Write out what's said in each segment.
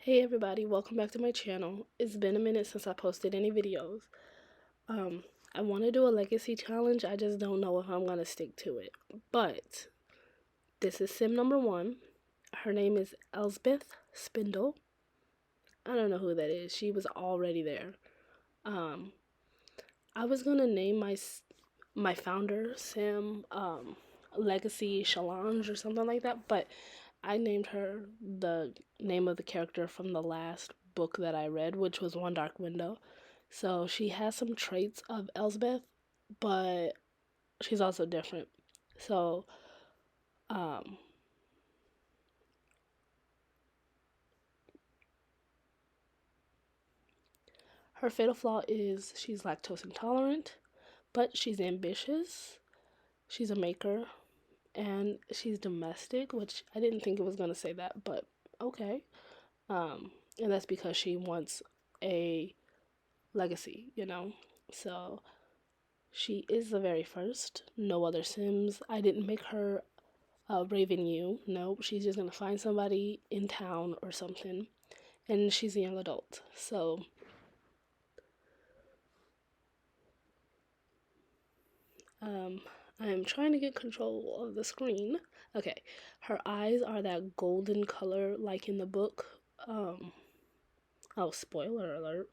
Hey everybody, welcome back to my channel. It's been a minute since I posted any videos. Um, I want to do a legacy challenge, I just don't know if I'm going to stick to it. But this is sim number 1. Her name is Elspeth Spindle. I don't know who that is. She was already there. Um, I was going to name my founder sim Legacy Challenge or something like that, but I named her the name of the character from the last book that I read, which was One Dark Window. So she has some traits of Elsbeth, but she's also different. So, um, her fatal flaw is she's lactose intolerant, but she's ambitious, she's a maker, and she's domestic, which I didn't think it was going to say that, but okay. And that's because she wants a legacy. So she is the very first. No other Sims. I didn't make her Raven Yew. Nope. She's just gonna find somebody in town or something, and she's a young adult. So um, I'm trying to get control of the screen. Okay, her eyes are that golden color like in the book. Um, oh, spoiler alert.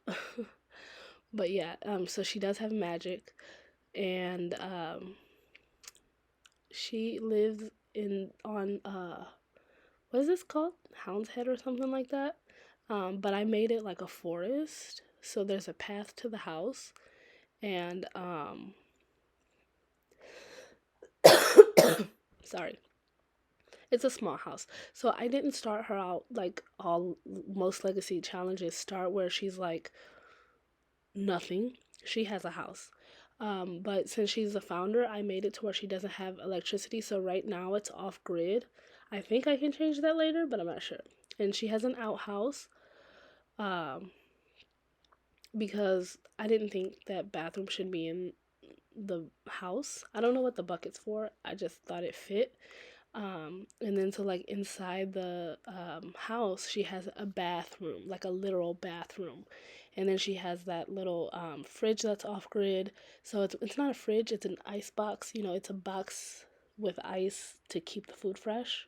But yeah, so she does have magic, and she lives in on what is this called? Hound's Head or something like that. But I made it like a forest, so there's a path to the house, and sorry, it's a small house. So I didn't start her out like all most legacy challenges start where she's like nothing. She has a house. But since she's the founder, I made it to where she doesn't have electricity. So right now it's off grid. I think I can change that later, but I'm not sure. And she has an outhouse. Um, because I didn't think that bathroom should be in the house. I don't know what the bucket's for. I just thought it fit. And then so like inside the house, she has a bathroom, like a literal bathroom. And then she has that little fridge that's off grid. So it's not a fridge, it's an ice box. It's a box with ice to keep the food fresh.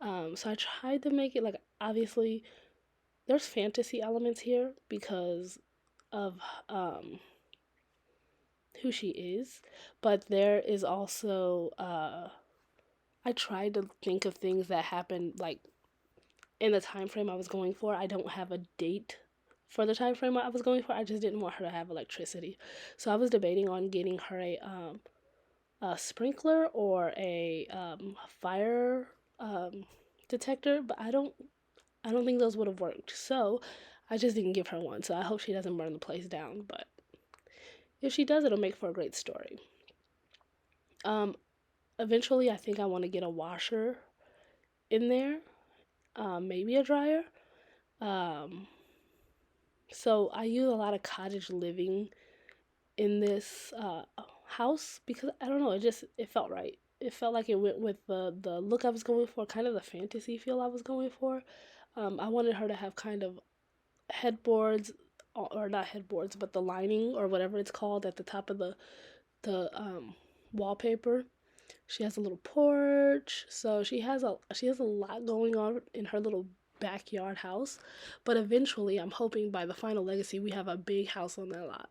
So I tried to make it like obviously there's fantasy elements here because of who she is, but there is also I tried to think of things that happened like in the time frame I was going for. I don't have a date for the time frame I was going for. I just didn't want her to have electricity. So I was debating on getting her a sprinkler or a fire detector, but I don't think those would have worked. So I just didn't give her one. So I hope she doesn't burn the place down, but if she does, it'll make for a great story. Um, Eventually, I think I want to get a washer in there, maybe a dryer. Um, so I use a lot of cottage living in this house because I don't know, it felt right. It felt like it went with the look I was going for, kind of the fantasy feel I was going for. I wanted her to have kind of headboards, or not headboards, but the lining or whatever it's called at the top of the wallpaper. She has a little porch, so she has a lot going on in her little backyard house. But eventually, I'm hoping by the final legacy we have a big house on that lot.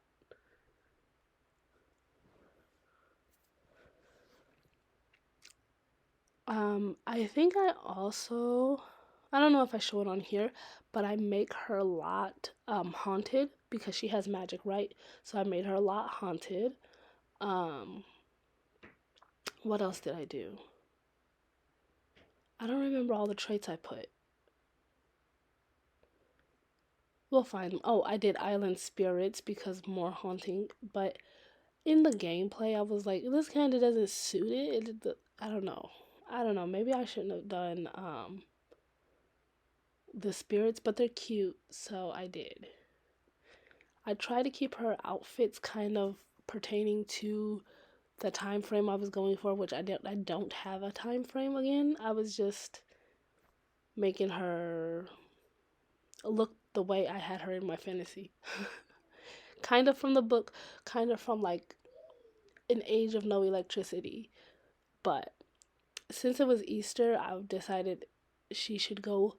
I think I don't know if I show it on here, but I make her lot haunted because she has magic, right? So I made her lot haunted. Um, what else did I do? I don't remember all the traits I put. We'll find them. Oh, I did island spirits because more haunting, but in the gameplay, I was like, this kind of doesn't suit it. I don't know. I don't know. Maybe I shouldn't have done the spirits, but they're cute, so I did. I try to keep her outfits kind of pertaining to the time frame I was going for, which I don't have a time frame again. I was just making her looked the way I had her in my fantasy. Kind of from the book, kind of from like An Age of No Electricity. But since it was Easter, I've decided she should go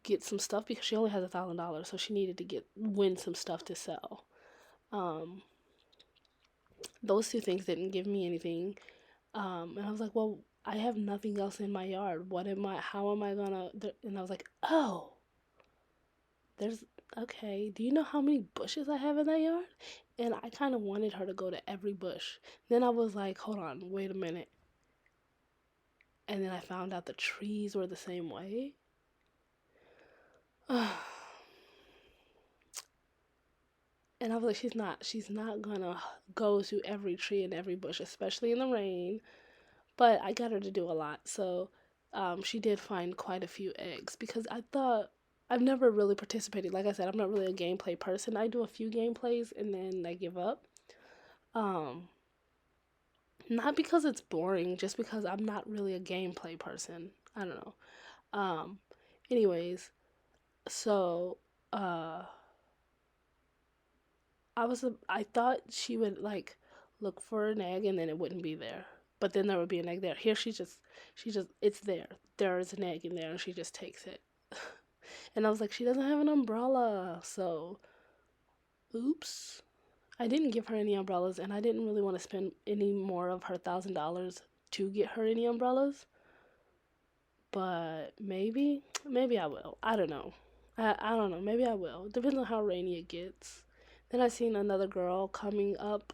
get some stuff because she only has $1,000, so she needed to win some stuff to sell. Um, those two things didn't give me anything. And I was like, well, I have nothing else in my yard. How am I gonna, and I was like, oh, there's, okay, do you know how many bushes I have in that yard? And I kind of wanted her to go to every bush. Then I was like, hold on, wait a minute. And then I found out the trees were the same way. And I was like, she's not gonna go to every tree and every bush, especially in the rain. But I got her to do a lot. So she did find quite a few eggs because I thought I've never really participated. Like I said, I'm not really a gameplay person. I do a few gameplays and then I give up. Um, Not because it's boring, just because I'm not really a gameplay person. I don't know. Um, Anyways, so uh, I thought she would like look for an egg and then it wouldn't be there. But then there would be an egg there. Here she just it's there. There is an egg in there and she just takes it. And I was like, she doesn't have an umbrella. So, oops. I didn't give her any umbrellas and I didn't really want to spend any more of her $1,000 to get her any umbrellas. But maybe I will. I don't know. I don't know. Maybe I will. Depends on how rainy it gets. Then I seen another girl coming up,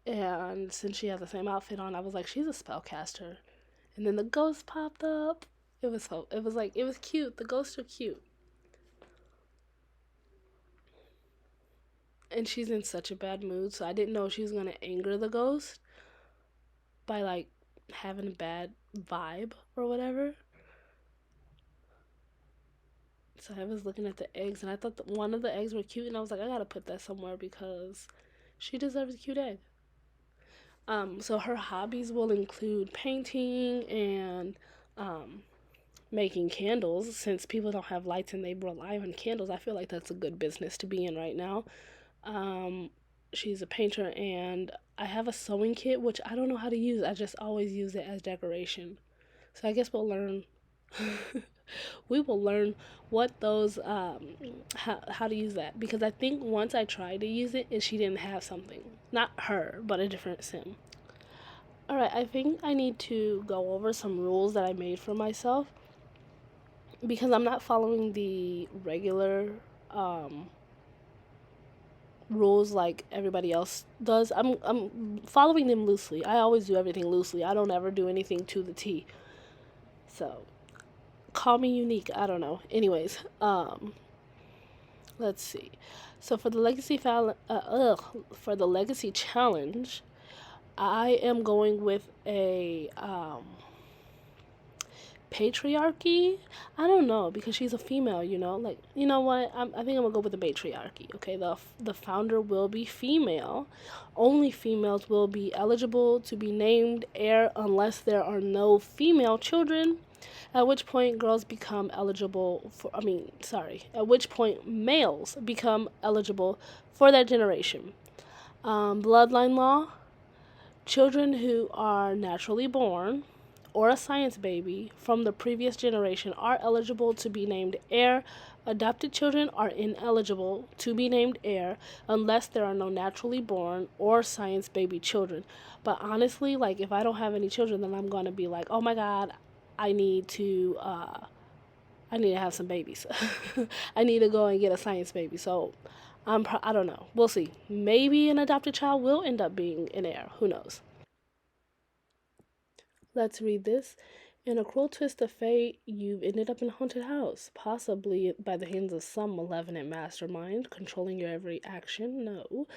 and since she has the same outfit on, I was like, she's a spellcaster. And then the ghost popped up. It was cute. The ghosts are cute. And she's in such a bad mood, so I didn't know she was gonna anger the ghost by like having a bad vibe or whatever. So I was looking at the eggs and I thought that one of the eggs were cute and I was like, I gotta put that somewhere because she deserves a cute egg. So her hobbies will include painting and making candles. Since people don't have lights and they rely on candles, I feel like that's a good business to be in right now. Um, she's a painter and I have a sewing kit which I don't know how to use. I just always use it as decoration. So I guess we'll learn. We will learn what those how to use that because I think once I tried to use it and she didn't have something, not her but a different sim. All right, I think I need to go over some rules that I made for myself because I'm not following the regular rules like everybody else does. I'm following them loosely. I always do everything loosely. I don't ever do anything to the T. So call me unique. I don't know. Anyways, let's see. So for the legacy challenge, I am going with a patriarchy. I don't know because she's a female. Like you know what? I think I'm gonna go with the patriarchy. Okay, the founder will be female. Only females will be eligible to be named heir unless there are no female children. At which point girls become eligible for. At which point males become eligible for that generation. Bloodline law. Children who are naturally born or a science baby from the previous generation are eligible to be named heir. Adopted children are ineligible to be named heir unless there are no naturally born or science baby children. But honestly, like if I don't have any children, then I'm gonna be like, oh my god, I need to have some babies. I need to go and get a science baby. So I don't know. We'll see. Maybe an adopted child will end up being an heir. Who knows? Let's read this. In a cruel twist of fate, you've ended up in a haunted house, possibly by the hands of some malevolent mastermind controlling your every action. No,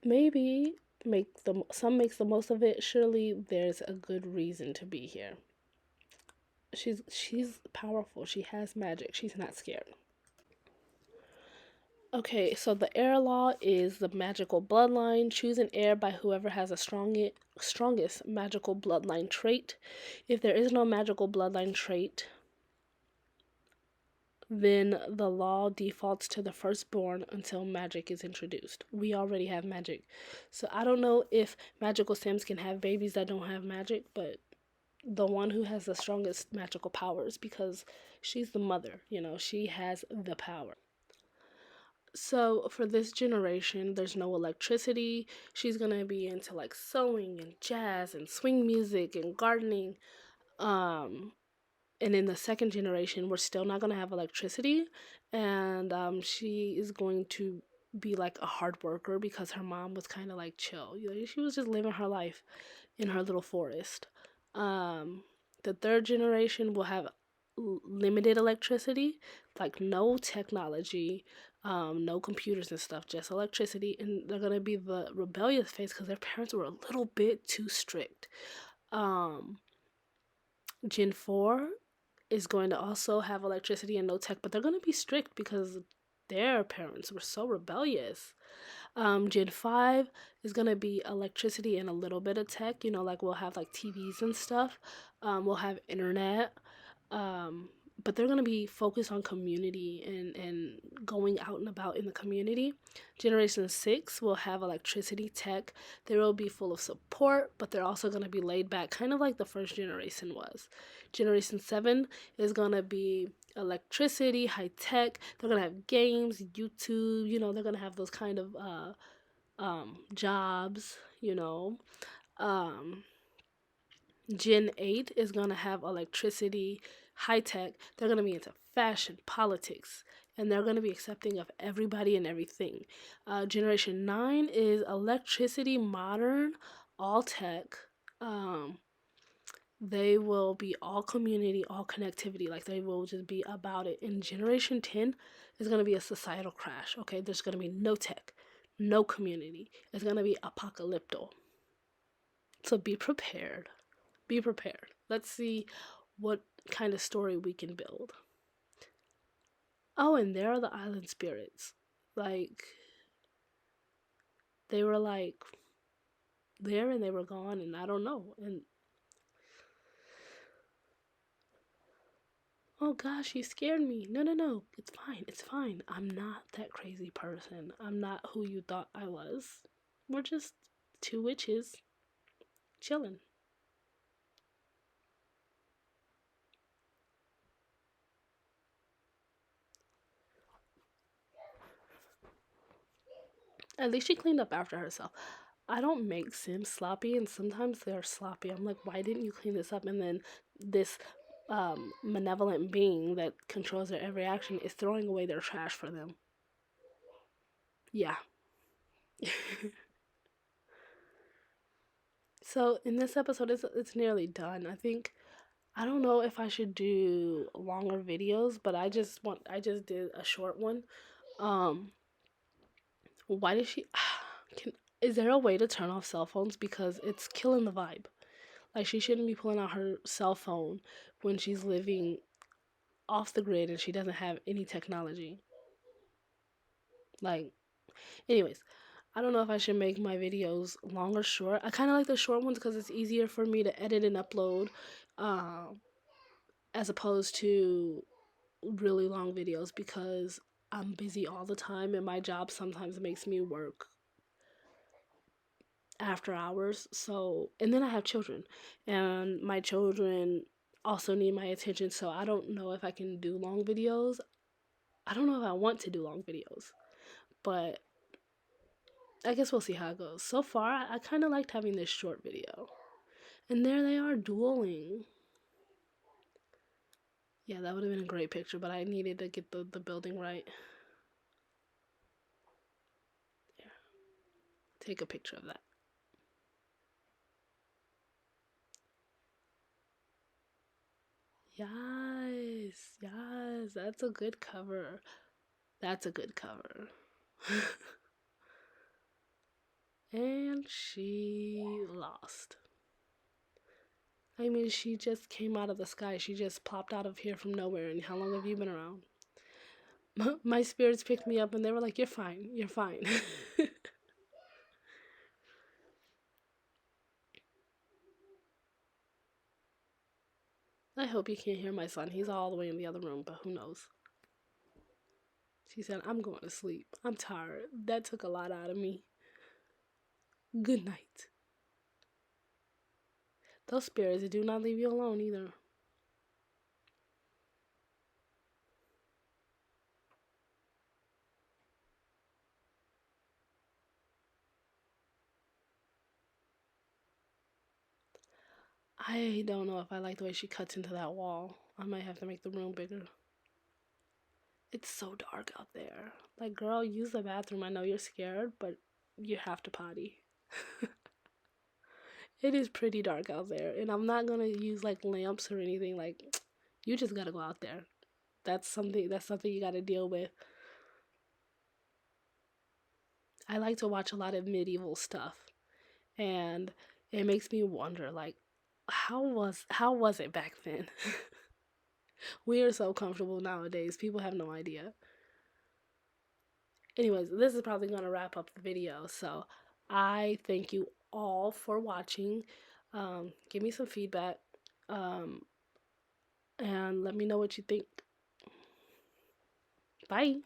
maybe some makes the most of it. Surely there's a good reason to be here. She's powerful. She has magic. She's not scared. Okay, so the heir law is the magical bloodline. Choose an heir by whoever has the strongest magical bloodline trait. If there is no magical bloodline trait, then the law defaults to the firstborn until magic is introduced. We already have magic. So I don't know if magical Sims can have babies that don't have magic, but the one who has the strongest magical powers, because she's the mother, she has the power. So for this generation, there's no electricity. She's gonna be into like sewing and jazz and swing music and gardening. Um, and in the second generation, we're still not gonna have electricity, and she is going to be like a hard worker because her mom was kind of like chill. She was just living her life in her little forest. Um, the third generation will have limited electricity, like no technology, no computers and stuff, just electricity. And they're gonna be the rebellious phase because their parents were a little bit too strict. Um, Gen 4 is going to also have electricity and no tech, but they're going to be strict because their parents were so rebellious. Gen 5 is going to be electricity and a little bit of tech, like we'll have like TVs and stuff. We'll have internet. Um, but they're going to be focused on community and going out and about in the community. Generation 6 will have electricity, tech. They will be full of support, but they're also going to be laid back, kind of like the first generation was. Generation 7 is going to be electricity, high tech. They're going to have games, YouTube, they're going to have those kind of jobs, Um, Gen 8 is going to have electricity, high tech. They're going to be into fashion, politics, and they're going to be accepting of everybody and everything. Generation 9 is electricity, modern, all tech. Um, they will be all community, all connectivity. Like they will just be about it. And Generation 10 is going to be a societal crash. Okay, there's going to be no tech, no community. It's going to be apocalypto. So be prepared. Be prepared. Let's see what kind of story we can build. Oh, and there are the island spirits. Like, they were like there and they were gone, and I don't know. And oh gosh, you scared me. No, no, no. It's fine. It's fine. I'm not that crazy person. I'm not who you thought I was. We're just two witches chilling. At least she cleaned up after herself. I don't make Sims sloppy, and sometimes they're sloppy. I'm like, why didn't you clean this up? And then this malevolent being that controls their every action is throwing away their trash for them. Yeah. So in this episode, it's nearly done. I don't know if I should do longer videos, but I just did a short one. Um, why did she? Can Is there a way to turn off cell phones because it's killing the vibe? Like she shouldn't be pulling out her cell phone when she's living off the grid and she doesn't have any technology. Like, anyways, I don't know if I should make my videos long or short. I kind of like the short ones because it's easier for me to edit and upload, um, as opposed to really long videos because I'm busy all the time and my job sometimes makes me work after hours. So, and then I have children, and my children also need my attention. So, I don't know if I can do long videos. I don't know if I want to do long videos, but I guess we'll see how it goes. So far, I kind of liked having this short video. And there they are dueling. Yeah, that would have been a great picture, but I needed to get the building right. There. Take a picture of that. Yes, yes, that's a good cover. That's a good cover. And she lost. I mean, she just came out of the sky. She just popped out of here from nowhere. And how long have you been around? My spirits picked me up and they were like, "You're fine. You're fine." I hope you can't hear my son. He's all the way in the other room, but who knows? She said, I'm going to sleep. I'm tired. That took a lot out of me. Good night. Those spirits do not leave you alone either. I don't know if I like the way she cuts into that wall. I might have to make the room bigger. It's so dark out there. Like, girl, use the bathroom. I know you're scared, but you have to potty. It is pretty dark out there, and I'm not gonna use like lamps or anything. Like, you just gotta go out there. That's something you gotta deal with. I like to watch a lot of medieval stuff, and it makes me wonder, like, how was it back then? We are so comfortable nowadays. People have no idea. Anyways, this is probably gonna wrap up the video. So I thank you all for watching. Give me some feedback, um, and let me know what you think. Bye.